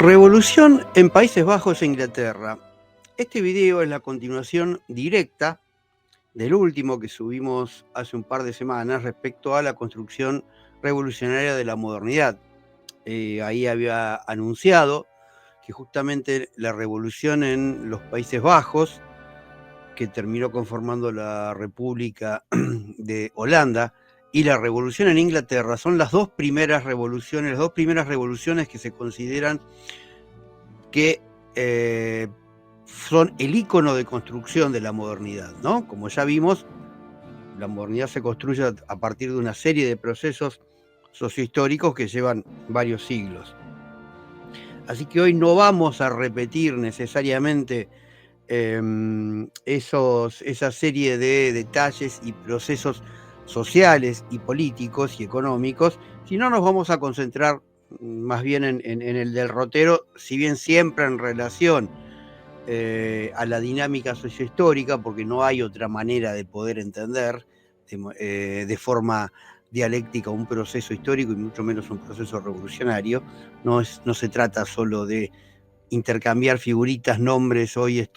Revolución en Países Bajos e Inglaterra. Este video es la continuación directa del último que subimos hace un par de semanas respecto a la construcción revolucionaria de la modernidad. Ahí había anunciado que justamente la revolución en los Países Bajos, que terminó conformando la República de Holanda, y la revolución en Inglaterra son las dos primeras revoluciones que se consideran que son el icono de construcción de la modernidad, ¿no? Como ya vimos, la modernidad se construye a partir de una serie de procesos sociohistóricos que llevan varios siglos. Así que hoy no vamos a repetir necesariamente esa serie de detalles y procesos sociales y políticos y económicos, sino nos vamos a concentrar más bien en el derrotero, si bien siempre en relación a la dinámica sociohistórica, porque no hay otra manera de poder entender de forma dialéctica un proceso histórico y mucho menos un proceso revolucionario. No se trata solo de intercambiar figuritas, nombres, hoy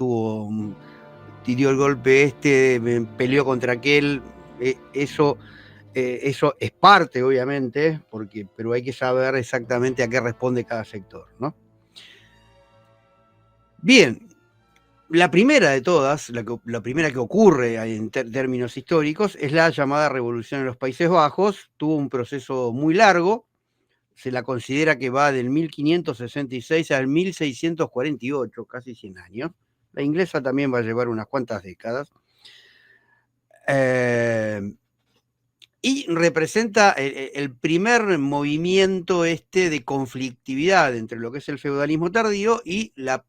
dio el golpe peleó contra aquel, eso es parte, obviamente, pero hay que saber exactamente a qué responde cada sector, ¿no? Bien, la primera de todas, la primera que ocurre en términos históricos, es la llamada Revolución en los Países Bajos. Tuvo un proceso muy largo, se la considera que va del 1566 al 1648, casi 100 años. La inglesa también va a llevar unas cuantas décadas. Y representa el primer movimiento de conflictividad entre lo que es el feudalismo tardío y el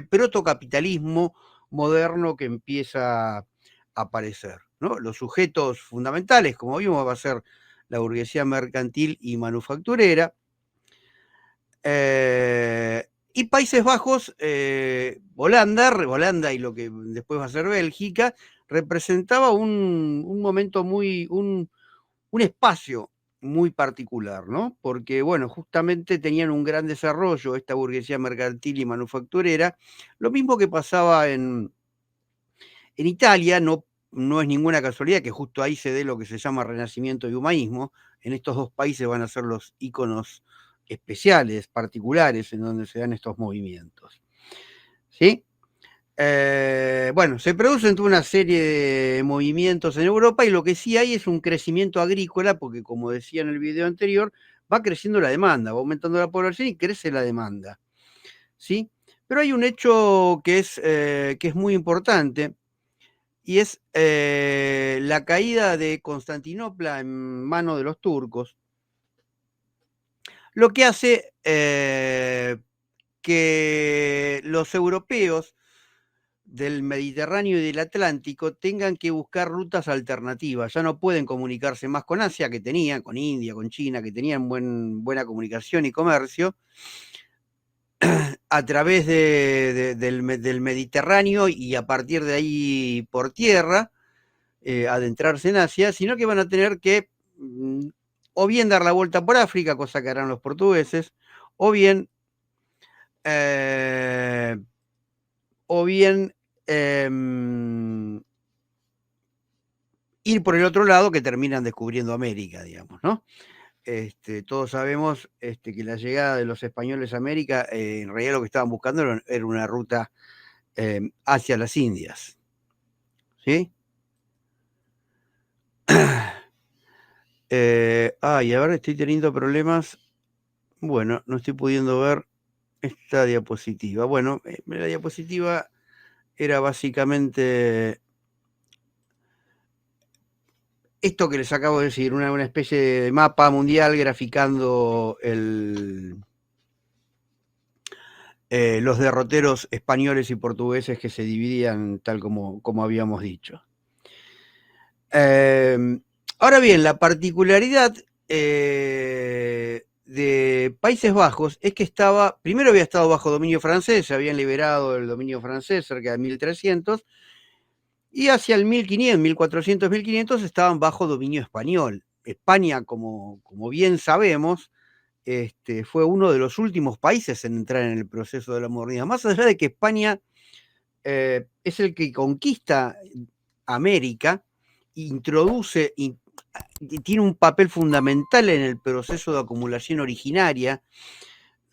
protocapitalismo moderno que empieza a aparecer, ¿no? Los sujetos fundamentales, como vimos, va a ser la burguesía mercantil y manufacturera. Y Países Bajos, Holanda y lo que después va a ser Bélgica, representaba un momento un espacio muy particular, ¿no? Porque, bueno, justamente tenían un gran desarrollo esta burguesía mercantil y manufacturera, lo mismo que pasaba en Italia. No es ninguna casualidad que justo ahí se dé lo que se llama Renacimiento y Humanismo. En estos dos países van a ser los íconos especiales, particulares, en donde se dan estos movimientos, ¿sí? Bueno, se producen toda una serie de movimientos en Europa y lo que sí hay es un crecimiento agrícola, porque como decía en el video anterior, va creciendo la demanda, va aumentando la población y crece la demanda, ¿sí? Pero hay un hecho que es muy importante, y es la caída de Constantinopla en manos de los turcos, lo que hace que los europeos del Mediterráneo y del Atlántico tengan que buscar rutas alternativas. Ya no pueden comunicarse más con Asia, que tenían, con India, con China, que tenían buena comunicación y comercio, a través del Mediterráneo y a partir de ahí por tierra, adentrarse en Asia, sino que van a tener que o bien dar la vuelta por África, cosa que harán los portugueses, o bien eh, ir por el otro lado, que terminan descubriendo América, digamos, ¿no? Todos sabemos que la llegada de los españoles a América, en realidad lo que estaban buscando era una ruta hacia las Indias, ¿sí? Y ahora estoy teniendo problemas. Bueno, no estoy pudiendo ver esta diapositiva. Bueno, la diapositiva era básicamente esto que les acabo de decir, una especie de mapa mundial graficando los derroteros españoles y portugueses que se dividían tal como habíamos dicho. Ahora bien, la particularidad de Países Bajos es que primero había estado bajo dominio francés, se habían liberado del dominio francés cerca de 1300, y hacia el 1500, 1400, 1500 estaban bajo dominio español. España, como bien sabemos, fue uno de los últimos países en entrar en el proceso de la modernidad. Más allá de que España es el que conquista América, introduce y tiene un papel fundamental en el proceso de acumulación originaria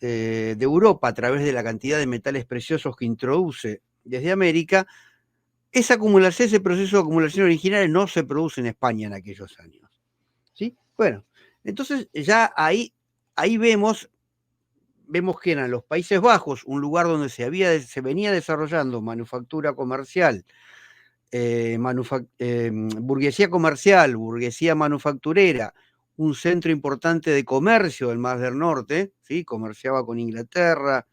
de Europa a través de la cantidad de metales preciosos que introduce desde América. Ese proceso de acumulación originaria no se produce en España en aquellos años. ¿Sí? Bueno, entonces ya ahí vemos que eran los Países Bajos, un lugar donde se venía desarrollando manufactura comercial, burguesía comercial, burguesía manufacturera, un centro importante de comercio del Mar del Norte, ¿sí? Comerciaba con Inglaterra,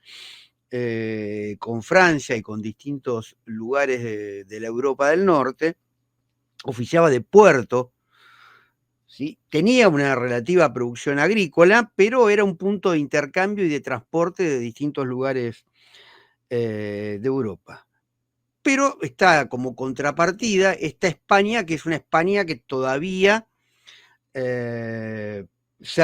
con Francia y con distintos lugares de la Europa del Norte, oficiaba de puerto, ¿sí? Tenía una relativa producción agrícola, pero era un punto de intercambio y de transporte de distintos lugares de Europa. Pero está como contrapartida esta España, que es una España que todavía se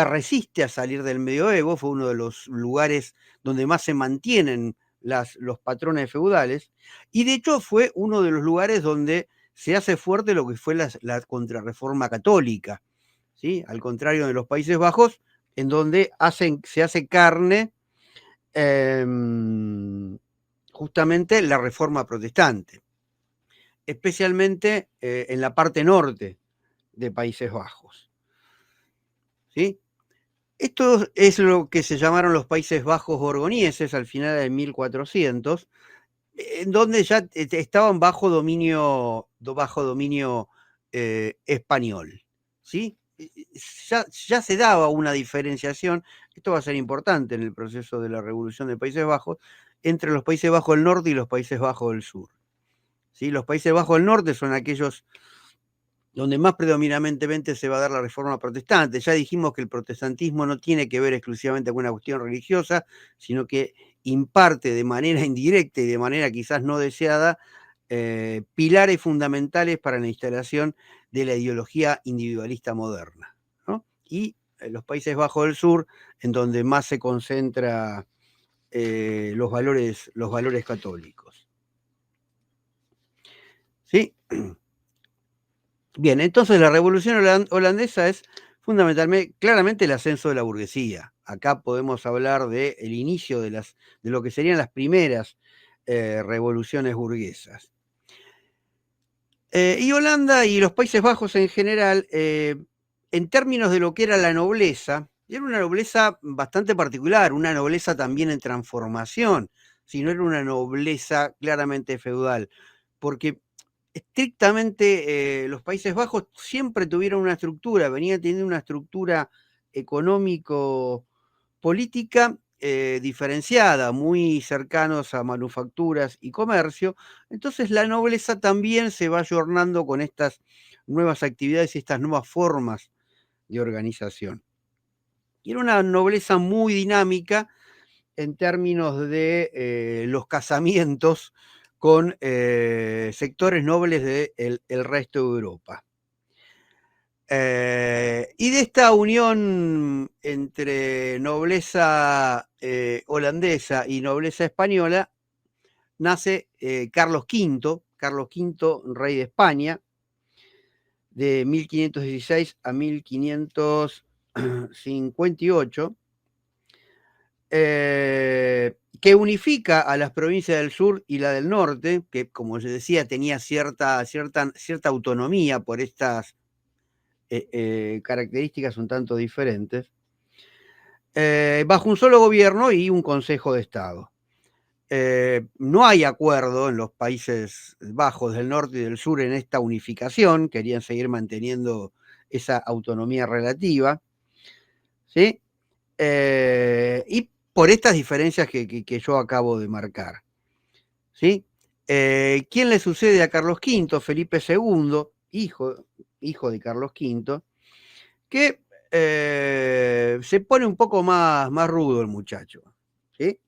resiste a salir del medioevo, fue uno de los lugares donde más se mantienen los patrones feudales, y de hecho fue uno de los lugares donde se hace fuerte lo que fue la contrarreforma católica, ¿sí? Al contrario de los Países Bajos, en donde se hace carne justamente la reforma protestante, especialmente en la parte norte de Países Bajos. ¿Sí? Esto es lo que se llamaron los Países Bajos borgoñeses al final de 1400, en donde ya estaban bajo dominio español. ¿Sí? Ya se daba una diferenciación, esto va a ser importante en el proceso de la revolución de Países Bajos, entre los Países Bajos del Norte y los Países Bajos del Sur. ¿Sí? Los Países Bajos del Norte son aquellos donde más predominantemente se va a dar la reforma protestante. Ya dijimos que el protestantismo no tiene que ver exclusivamente con una cuestión religiosa, sino que imparte de manera indirecta y de manera quizás no deseada pilares fundamentales para la instalación de la ideología individualista moderna, ¿no? Y los Países Bajos del Sur, en donde más se concentra los valores católicos. ¿Sí? Bien, entonces la revolución holandesa es fundamentalmente, claramente el ascenso de la burguesía. Acá podemos hablar del inicio de lo que serían las primeras revoluciones burguesas. Y Holanda y los Países Bajos en general, en términos de lo que era la nobleza, era una nobleza bastante particular, una nobleza también en transformación, si no era una nobleza claramente feudal, porque estrictamente los Países Bajos siempre tuvieron una estructura, venían teniendo una estructura económico-política diferenciada, muy cercanos a manufacturas y comercio. Entonces la nobleza también se va ayornando con estas nuevas actividades y estas nuevas formas de organización. Y era una nobleza muy dinámica en términos de los casamientos con sectores nobles del resto de Europa. Y de esta unión entre nobleza holandesa y nobleza española nace Carlos V, rey de España, de 1516 a 1558, que unifica a las provincias del sur y la del norte, que como les decía tenía cierta autonomía por estas características un tanto diferentes, bajo un solo gobierno y un Consejo de Estado. No hay acuerdo en los Países Bajos del norte y del sur en esta unificación, querían seguir manteniendo esa autonomía relativa, ¿sí? Y por estas diferencias que yo acabo de marcar, ¿sí? ¿Quién le sucede a Carlos V? Felipe II, hijo de Carlos V, que se pone un poco más rudo el muchacho, ¿sí?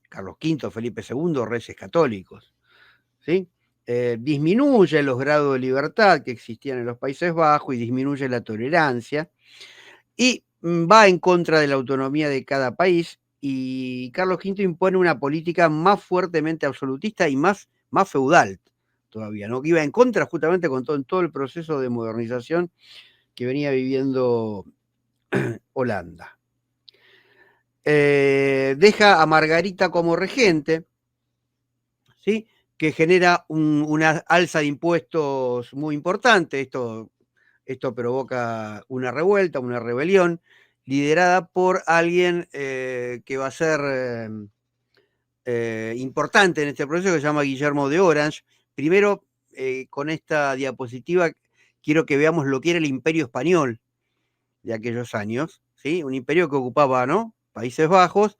Carlos V, Felipe II, reyes católicos, ¿sí? Disminuye los grados de libertad que existían en los Países Bajos y disminuye la tolerancia, y va en contra de la autonomía de cada país y Carlos V impone una política más fuertemente absolutista y más feudal todavía, ¿no? Que iba en contra justamente con todo el proceso de modernización que venía viviendo Holanda. Deja a Margarita como regente, ¿sí? Que genera una alza de impuestos muy importante. Esto provoca una revuelta, una rebelión, liderada por alguien que va a ser importante en este proceso, que se llama Guillermo de Orange. Primero, con esta diapositiva, quiero que veamos lo que era el Imperio Español de aquellos años, ¿sí? Un imperio que ocupaba, ¿no?, Países Bajos,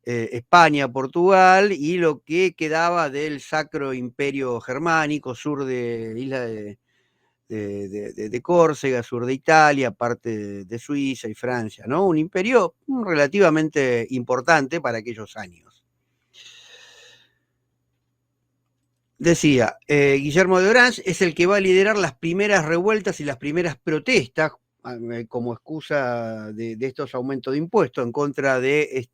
España, Portugal y lo que quedaba del Sacro Imperio Germánico, sur de isla de Córcega, sur de Italia, parte de Suiza y Francia, ¿no? Un imperio relativamente importante para aquellos años. Decía, Guillermo de Orange es el que va a liderar las primeras revueltas y las primeras protestas como excusa de estos aumentos de impuestos en contra de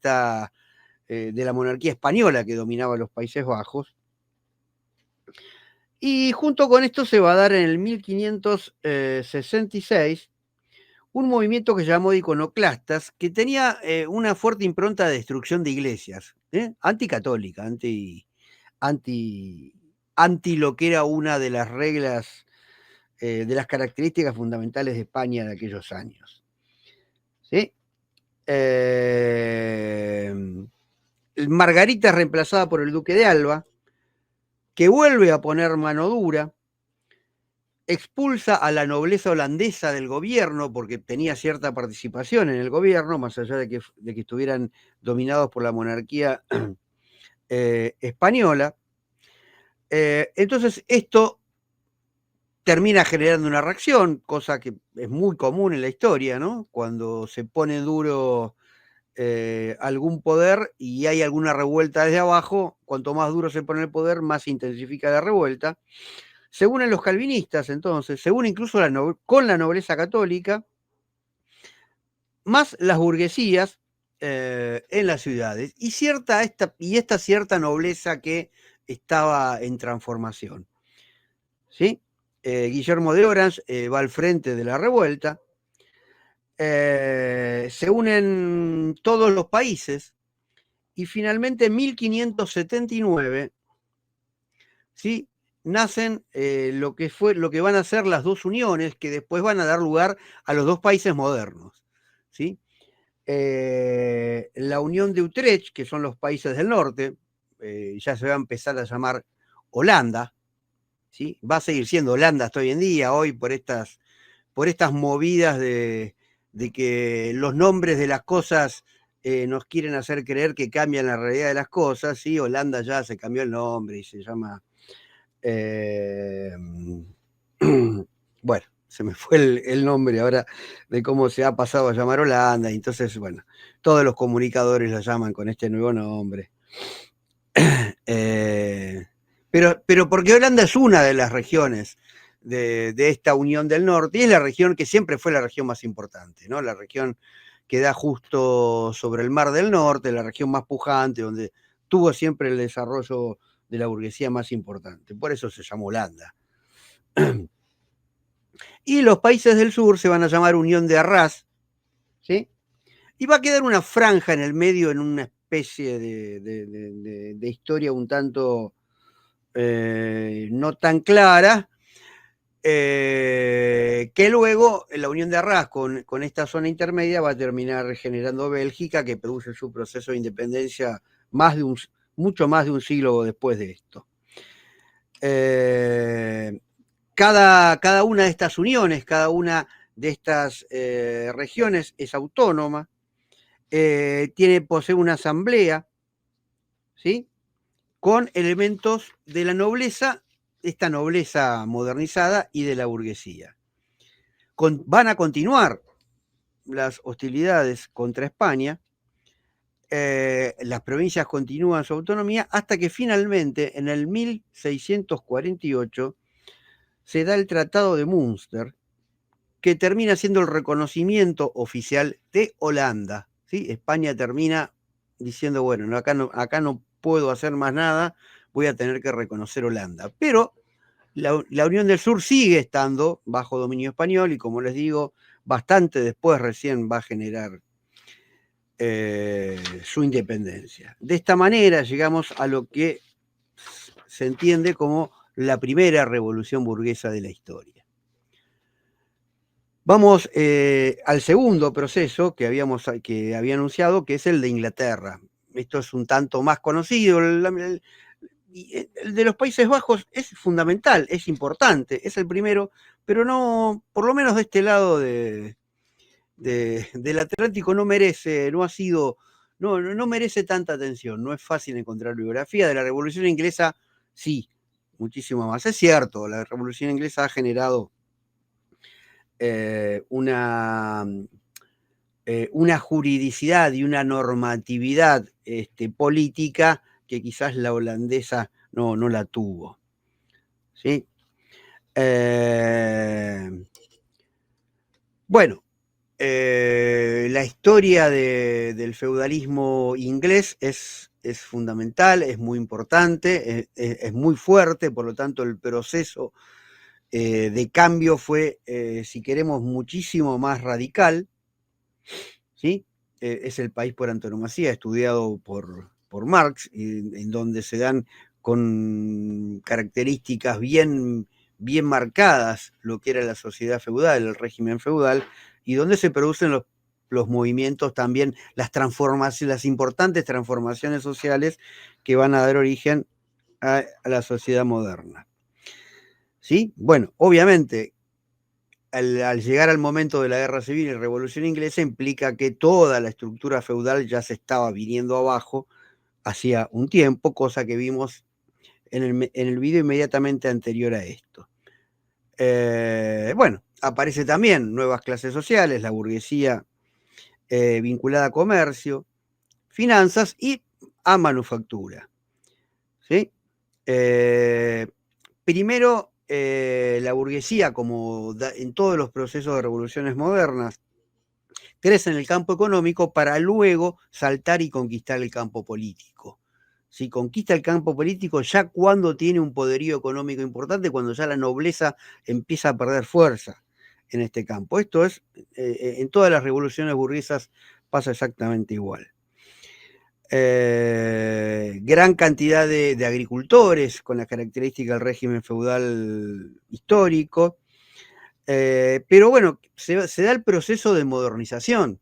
la monarquía española que dominaba los Países Bajos. Y junto con esto se va a dar en el 1566 un movimiento que se llamó de iconoclastas, que tenía una fuerte impronta de destrucción de iglesias, anticatólica, anti, anti lo que era una de las reglas, de las características fundamentales de España de aquellos años. ¿Sí? Margarita es reemplazada por el duque de Alba, que vuelve a poner mano dura, expulsa a la nobleza holandesa del gobierno porque tenía cierta participación en el gobierno, más allá de que estuvieran dominados por la monarquía española. Entonces esto termina generando una reacción, cosa que es muy común en la historia, ¿no? Cuando se pone duro algún poder y hay alguna revuelta desde abajo, cuanto más duro se pone el poder, más se intensifica la revuelta. Se unen los calvinistas, entonces, se une incluso con la nobleza católica, más las burguesías en las ciudades, y esta cierta nobleza que estaba en transformación. ¿Sí? Guillermo de Orange va al frente de la revuelta, se unen todos los países, y finalmente en 1579, ¿sí?, nacen lo que van a ser las dos uniones que después van a dar lugar a los dos países modernos, ¿sí? La Unión de Utrecht, que son los países del norte, ya se va a empezar a llamar Holanda, ¿sí? Va a seguir siendo Holanda hasta hoy en día, hoy por estas movidas de que los nombres de las cosas nos quieren hacer creer que cambian la realidad de las cosas, ¿sí? Holanda ya se cambió el nombre y se llama... bueno, se me fue el nombre ahora de cómo se ha pasado a llamar Holanda, y entonces, bueno, todos los comunicadores la llaman con este nuevo nombre. Pero porque Holanda es una de las regiones de esta Unión del Norte, y es la región que siempre fue la región más importante, ¿no? La región que da justo sobre el Mar del Norte, la región más pujante, donde tuvo siempre el desarrollo de la burguesía más importante. Por eso se llamó Holanda. Y los países del sur se van a llamar Unión de Arras, ¿sí? Y va a quedar una franja en el medio, en una especie de historia un tanto no tan clara, que luego la Unión de Arras con esta zona intermedia va a terminar generando Bélgica, que produce su proceso de independencia mucho más de un siglo después de esto. Cada una de estas uniones, cada una de estas regiones es autónoma, posee una asamblea, ¿sí?, con elementos de la nobleza, esta nobleza modernizada, y de la burguesía. Van a continuar las hostilidades contra España, las provincias continúan su autonomía, hasta que finalmente, en el 1648, se da el Tratado de Münster, que termina siendo el reconocimiento oficial de Holanda, ¿sí? España termina diciendo, bueno, acá no puedo hacer más nada, voy a tener que reconocer Holanda. Pero la Unión del Sur sigue estando bajo dominio español y, como les digo, bastante después recién va a generar su independencia. De esta manera llegamos a lo que se entiende como la primera revolución burguesa de la historia. Vamos al segundo proceso que había anunciado, que es el de Inglaterra. Esto es un tanto más conocido. El de los Países Bajos es fundamental, es importante, es el primero, pero no, por lo menos de este lado del Atlántico no merece tanta atención. No es fácil encontrar biografía. De la Revolución Inglesa, sí, muchísimo más. Es cierto, la Revolución Inglesa ha generado una juridicidad y una normatividad política que quizás la holandesa no la tuvo. ¿Sí? Bueno, la historia del feudalismo inglés es fundamental, es muy importante, es muy fuerte, por lo tanto el proceso de cambio fue, si queremos, muchísimo más radical, ¿sí? Es el país por antonomasia, estudiado por Marx, en donde se dan con características bien marcadas lo que era la sociedad feudal, el régimen feudal, y donde se producen los movimientos también, las importantes transformaciones sociales que van a dar origen a la sociedad moderna. ¿Sí? Bueno, obviamente, al llegar al momento de la Guerra Civil y Revolución Inglesa, implica que toda la estructura feudal ya se estaba viniendo abajo hacía un tiempo, cosa que vimos en el video inmediatamente anterior a esto. Bueno, aparece también nuevas clases sociales, la burguesía vinculada a comercio, finanzas y a manufactura. ¿Sí? Primero, la burguesía, como en todos los procesos de revoluciones modernas, crece en el campo económico para luego saltar y conquistar el campo político. Si conquista el campo político ya cuando tiene un poderío económico importante, cuando ya la nobleza empieza a perder fuerza en este campo. Esto es, en todas las revoluciones burguesas pasa exactamente igual. Gran cantidad de agricultores con las características del régimen feudal histórico, pero bueno, se da el proceso de modernización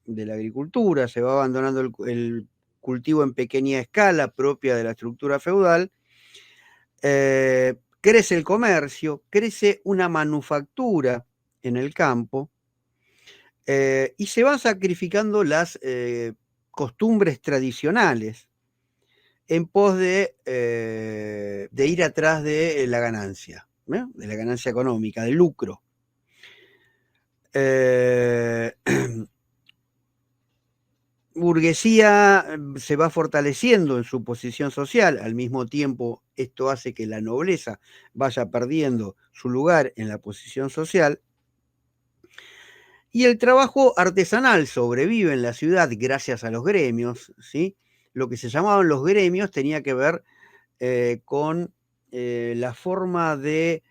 de la agricultura, se va abandonando el cultivo en pequeña escala propia de la estructura feudal, crece el comercio, crece una manufactura en el campo, y se van sacrificando las costumbres tradicionales en pos de ir atrás de la ganancia, de la ganancia económica, del lucro. Burguesía se va fortaleciendo en su posición social, al mismo tiempo esto hace que la nobleza vaya perdiendo su lugar en la posición social, y el trabajo artesanal sobrevive en la ciudad gracias a los gremios, ¿sí? Lo que se llamaban los gremios tenía que ver con la forma de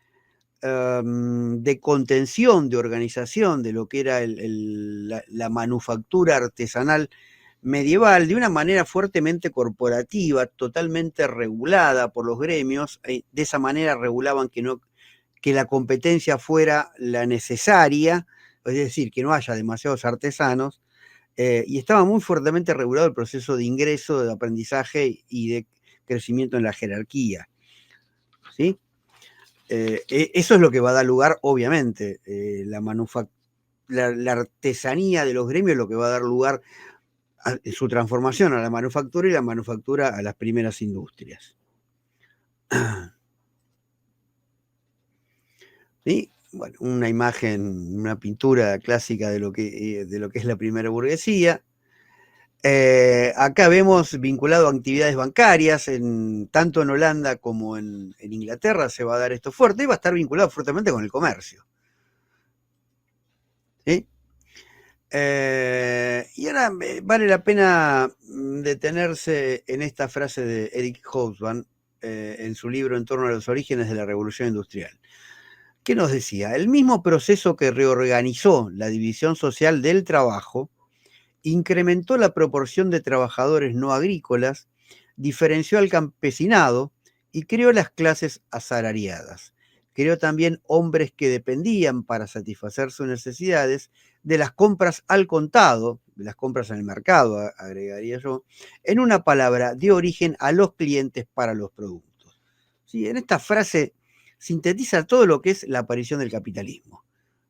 contención, de organización de lo que era la manufactura artesanal medieval, de una manera fuertemente corporativa, totalmente regulada por los gremios. De esa manera regulaban que la competencia fuera la necesaria, es decir, que no haya demasiados artesanos, y estaba muy fuertemente regulado el proceso de ingreso, de aprendizaje y de crecimiento en la jerarquía. ¿Sí? Eso es lo que va a dar lugar, obviamente, la artesanía de los gremios, lo que va a dar lugar a su transformación a la manufactura, y la manufactura a las primeras industrias. ¿Sí? Bueno, una imagen, una pintura clásica de lo que es la primera burguesía. Acá vemos vinculado a actividades bancarias, tanto en Holanda como en Inglaterra se va a dar esto fuerte, y va a estar vinculado fuertemente con el comercio. ¿sí? Y ahora vale la pena detenerse en esta frase de Eric Hobsbawm en su libro En torno a los orígenes de la Revolución Industrial. ¿Qué nos decía? El mismo proceso que reorganizó la división social del trabajo incrementó la proporción de trabajadores no agrícolas, diferenció al campesinado y creó las clases asalariadas. Creó también hombres que dependían para satisfacer sus necesidades de las compras al contado, de las compras en el mercado, agregaría yo, en una palabra, dio origen a los clientes para los productos. ¿Sí? En esta frase sintetiza todo lo que es la aparición del capitalismo.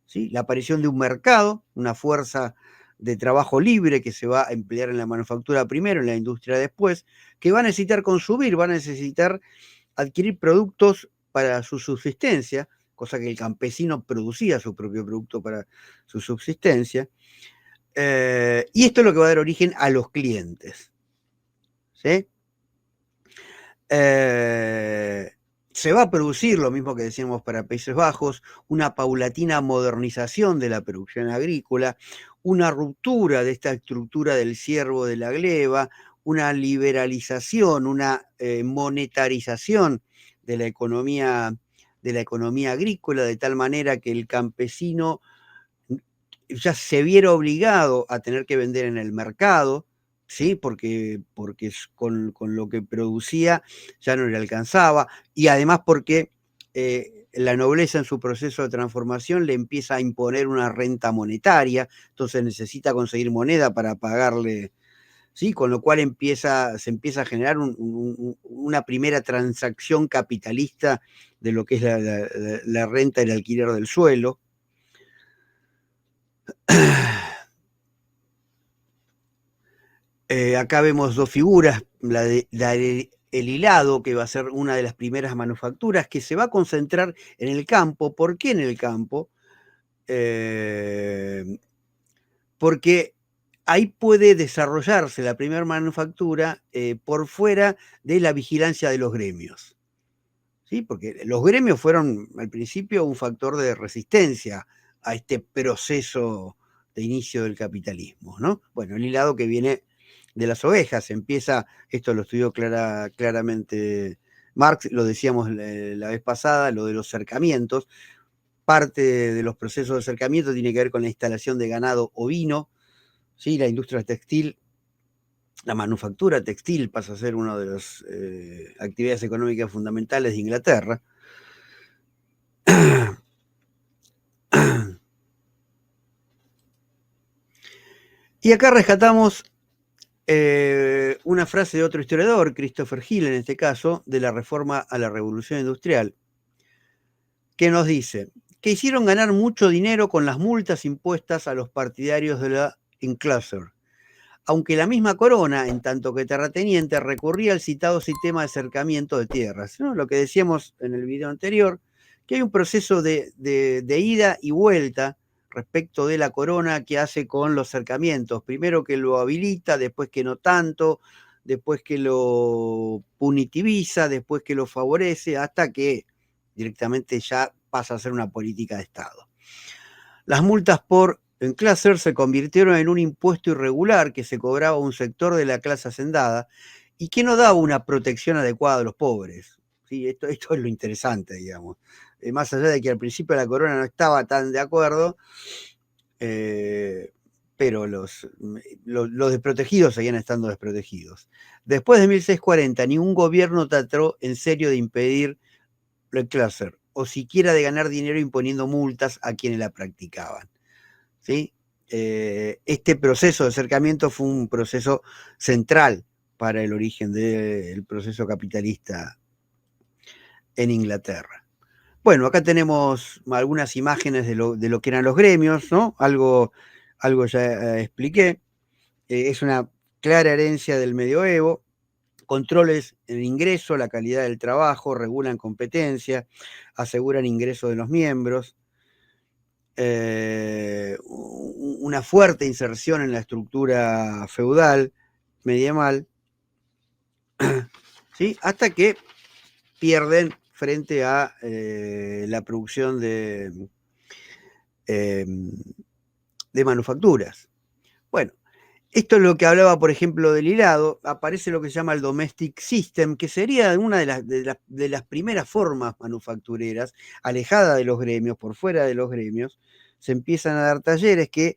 ¿Sí? La aparición de un mercado, una fuerza de trabajo libre que se va a emplear en la manufactura primero, en la industria después, que va a necesitar consumir, va a necesitar adquirir productos para su subsistencia, cosa que el campesino producía su propio producto para su subsistencia. Y esto es lo que va a dar origen a los clientes. ¿Sí? Se va a producir, lo mismo que decíamos para Países Bajos, una paulatina modernización de la producción agrícola, una ruptura de esta estructura del ciervo de la gleba, una liberalización, una monetarización de la economía agrícola, de tal manera que el campesino ya se viera obligado a tener que vender en el mercado, ¿sí? Porque con lo que producía ya no le alcanzaba, y además porque la nobleza en su proceso de transformación le empieza a imponer una renta monetaria, entonces necesita conseguir moneda para pagarle, ¿sí? Con lo cual se empieza a generar una primera transacción capitalista de lo que es la renta y el alquiler del suelo. Acá vemos dos figuras, el hilado, que va a ser una de las primeras manufacturas, que se va a concentrar en el campo. ¿Por qué en el campo? Porque ahí puede desarrollarse la primera manufactura por fuera de la vigilancia de los gremios. ¿Sí? Porque los gremios fueron al principio un factor de resistencia a este proceso de inicio del capitalismo, ¿no? Bueno, el hilado que viene de las ovejas, empieza, esto lo estudió claramente Marx, lo decíamos la vez pasada, lo de los cercamientos, parte de los procesos de cercamiento tiene que ver con la instalación de ganado ovino, ¿sí? La industria textil, la manufactura textil pasa a ser una de las actividades económicas fundamentales de Inglaterra. Y acá rescatamos una frase de otro historiador, Christopher Hill en este caso, de la reforma a la revolución industrial, que nos dice que hicieron ganar mucho dinero con las multas impuestas a los partidarios de la enclosure, aunque la misma corona, en tanto que terrateniente, recurría al citado sistema de cercamiento de tierras, ¿no? Lo que decíamos en el video anterior, que hay un proceso de ida y vuelta respecto de la corona que hace con los cercamientos, primero que lo habilita, después que no tanto, después que lo punitiviza, después que lo favorece, hasta que directamente ya pasa a ser una política de Estado. Las multas por enclaser se convirtieron en un impuesto irregular que se cobraba a un sector de la clase hacendada y que no daba una protección adecuada a los pobres. ¿Sí? Esto es lo interesante, digamos. Más allá de que al principio la corona no estaba tan de acuerdo, pero los desprotegidos seguían estando desprotegidos. Después de 1640, ningún gobierno trató en serio de impedir el cláser, o siquiera de ganar dinero imponiendo multas a quienes la practicaban. ¿Sí? Este proceso de acercamiento fue un proceso central para el origen del proceso capitalista en Inglaterra. Bueno, acá tenemos algunas imágenes de lo que eran los gremios, ¿no? Algo ya expliqué. Es una clara herencia del medioevo. Controles el ingreso, la calidad del trabajo, regulan competencia, aseguran ingreso de los miembros, una fuerte inserción en la estructura feudal, medieval, ¿sí? Hasta que pierden frente a la producción de de manufacturas. Bueno, esto es lo que hablaba, por ejemplo, del hilado. Aparece lo que se llama el domestic system, que sería una de las primeras formas manufactureras, alejada de los gremios, por fuera de los gremios. Se empiezan a dar talleres que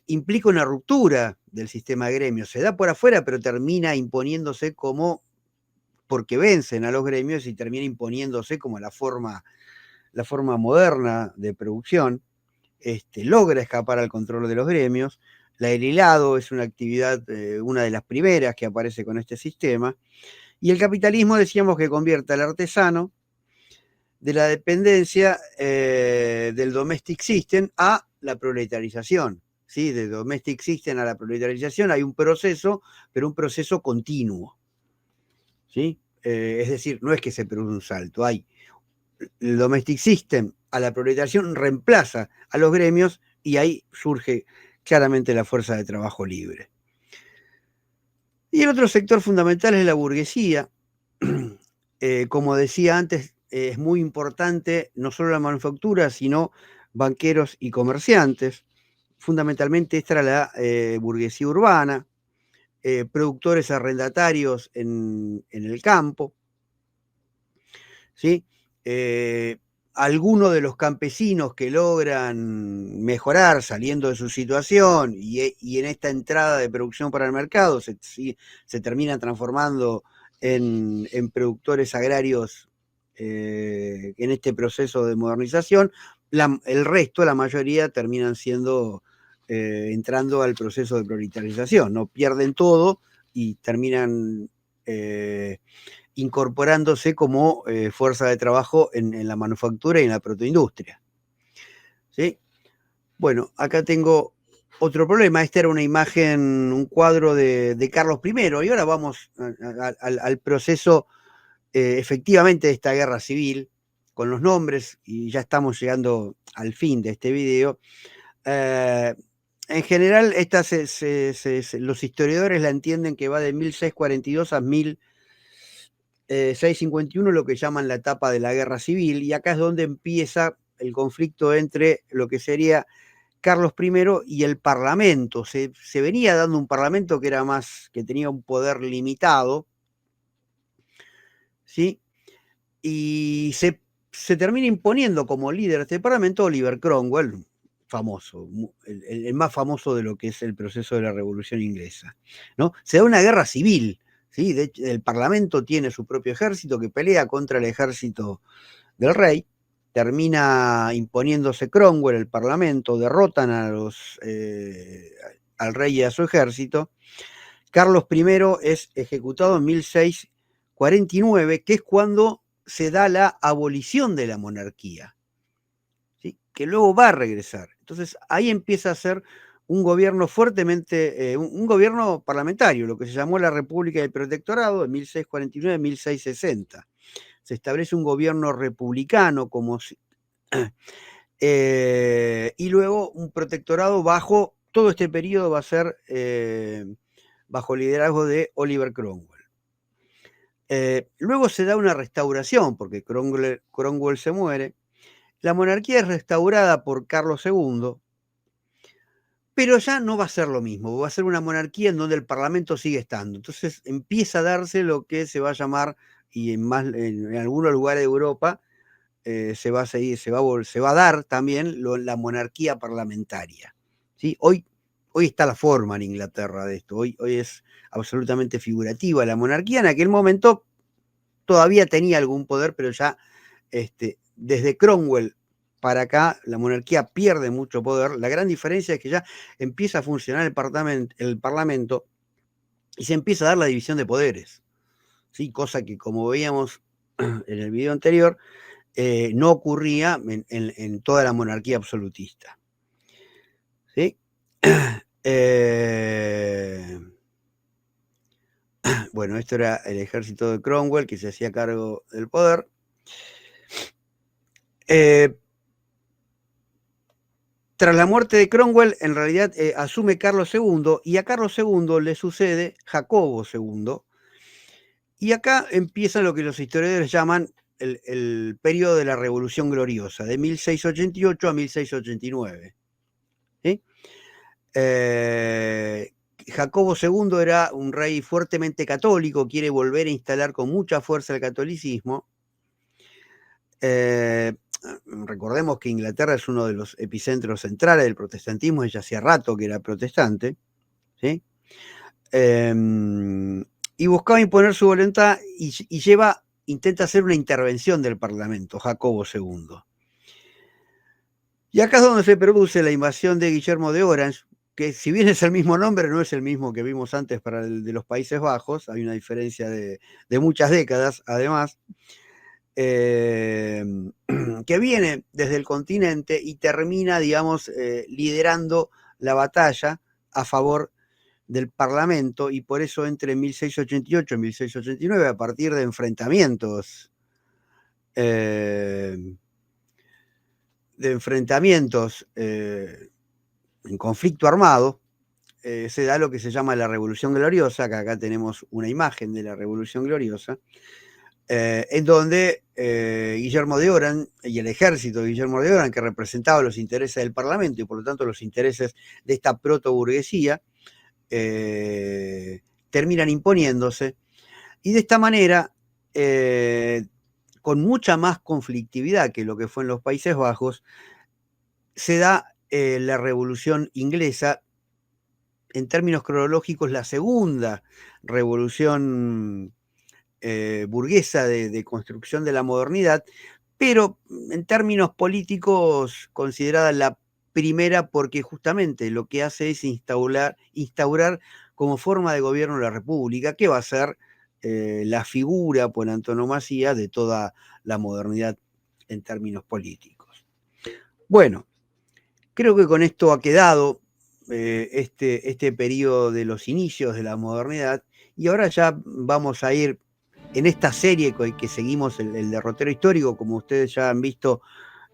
implica una ruptura del sistema de gremios. Se da por afuera, pero termina imponiéndose como, porque vencen a los gremios y termina imponiéndose como la forma moderna de producción. Logra escapar al control de los gremios. El hilado es una actividad, una de las primeras que aparece con este sistema. Y el capitalismo, decíamos, que convierte al artesano de la dependencia del domestic system a la proletarización. ¿Sí? De domestic system a la proletarización hay un proceso, pero un proceso continuo. ¿Sí? Es decir, no es que se produce un salto, hay el domestic system a la proletarización reemplaza a los gremios y ahí surge claramente la fuerza de trabajo libre. Y el otro sector fundamental es la burguesía. Como decía antes, es muy importante no solo la manufactura, sino banqueros y comerciantes. Fundamentalmente esta era la burguesía urbana, productores arrendatarios en el campo, ¿sí? Algunos de los campesinos que logran mejorar saliendo de su situación y en esta entrada de producción para el mercado se terminan transformando en productores agrarios en este proceso de modernización. El resto, la mayoría, terminan siendo entrando al proceso de proletarización, ¿no? Pierden todo y terminan incorporándose como fuerza de trabajo en la manufactura y en la protoindustria. ¿Sí? Bueno, acá tengo otro problema. Esta era una imagen, un cuadro de Carlos I, y ahora vamos al proceso efectivamente de esta guerra civil, con los nombres, y ya estamos llegando al fin de este video. En general, los historiadores la entienden que va de 1642 a 1651, lo que llaman la etapa de la guerra civil, y acá es donde empieza el conflicto entre lo que sería Carlos I y el Parlamento. Se venía dando un Parlamento que tenía un poder limitado, ¿sí? Y se termina imponiendo como líder de este Parlamento Oliver Cromwell, famoso, el más famoso de lo que es el proceso de la Revolución Inglesa, ¿no? Se da una guerra civil, ¿sí? De hecho, el Parlamento tiene su propio ejército que pelea contra el ejército del rey, termina imponiéndose Cromwell, el Parlamento, derrotan al rey y a su ejército. Carlos I es ejecutado en 1649, que es cuando se da la abolición de la monarquía, ¿sí? Que luego va a regresar. Entonces ahí empieza a ser un gobierno fuertemente, un gobierno parlamentario, lo que se llamó la República del Protectorado de 1649-1660. Se establece un gobierno republicano y luego un protectorado bajo, todo este periodo va a ser bajo liderazgo de Oliver Cromwell. Luego se da una restauración, porque Cromwell se muere. La monarquía es restaurada por Carlos II, pero ya no va a ser lo mismo, va a ser una monarquía en donde el Parlamento sigue estando. Entonces empieza a darse lo que se va a llamar, y en algunos lugares de Europa se va a dar también la monarquía parlamentaria, ¿sí? Hoy está la forma en Inglaterra de esto, hoy es absolutamente figurativa la monarquía. En aquel momento todavía tenía algún poder, pero ya desde Cromwell para acá la monarquía pierde mucho poder. La gran diferencia es que ya empieza a funcionar el Parlamento y se empieza a dar la división de poderes, ¿sí? Cosa que, como veíamos en el video anterior, no ocurría en toda la monarquía absolutista, ¿sí? Bueno, esto era el ejército de Cromwell, que se hacía cargo del poder. Tras la muerte de Cromwell, en realidad asume Carlos II, y a Carlos II le sucede Jacobo II. Y acá empieza lo que los historiadores llaman el periodo de la Revolución Gloriosa, de 1688 a 1689. ¿Sí? Jacobo II era un rey fuertemente católico, quiere volver a instalar con mucha fuerza el catolicismo. Recordemos que Inglaterra es uno de los epicentros centrales del protestantismo, ella hacía rato que era protestante, ¿sí? Y buscaba imponer su voluntad y intenta hacer una intervención del Parlamento, Jacobo II. Y acá es donde se produce la invasión de Guillermo de Orange, que si bien es el mismo nombre, no es el mismo que vimos antes para el de los Países Bajos, hay una diferencia de muchas décadas, además, que viene desde el continente y termina, digamos, liderando la batalla a favor del Parlamento, y por eso entre 1688 y 1689, a partir de enfrentamientos en conflicto armado, se da lo que se llama la Revolución Gloriosa, que acá tenemos una imagen de la Revolución Gloriosa, en donde Guillermo de Orange y el ejército de Guillermo de Orange, que representaba los intereses del Parlamento y por lo tanto los intereses de esta protoburguesía, terminan imponiéndose, y de esta manera, con mucha más conflictividad que lo que fue en los Países Bajos, se da la Revolución Inglesa, en términos cronológicos la segunda revolución burguesa de construcción de la modernidad, pero en términos políticos considerada la primera, porque justamente lo que hace es instaurar como forma de gobierno la República, que va a ser la figura por antonomasia de toda la modernidad en términos políticos. Bueno, creo que con esto ha quedado este periodo de los inicios de la modernidad, y ahora ya vamos a ir en esta serie que seguimos, el derrotero histórico, como ustedes ya han visto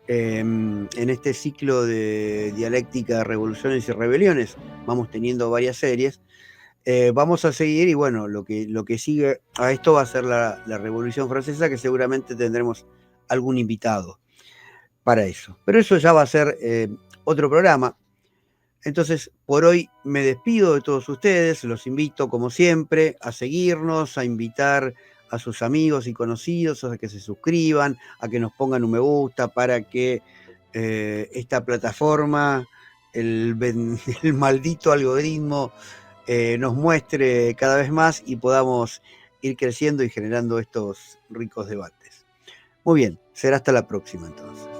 en este ciclo de dialéctica de revoluciones y rebeliones. Vamos teniendo varias series. Vamos a seguir, y bueno, lo que sigue a esto va a ser la Revolución Francesa, que seguramente tendremos algún invitado para eso. Pero eso ya va a ser otro programa. Entonces, por hoy me despido de todos ustedes, los invito como siempre a seguirnos, a invitar a sus amigos y conocidos a que se suscriban, a que nos pongan un me gusta, para que esta plataforma, el maldito algoritmo, nos muestre cada vez más y podamos ir creciendo y generando estos ricos debates. Muy bien, será hasta la próxima entonces.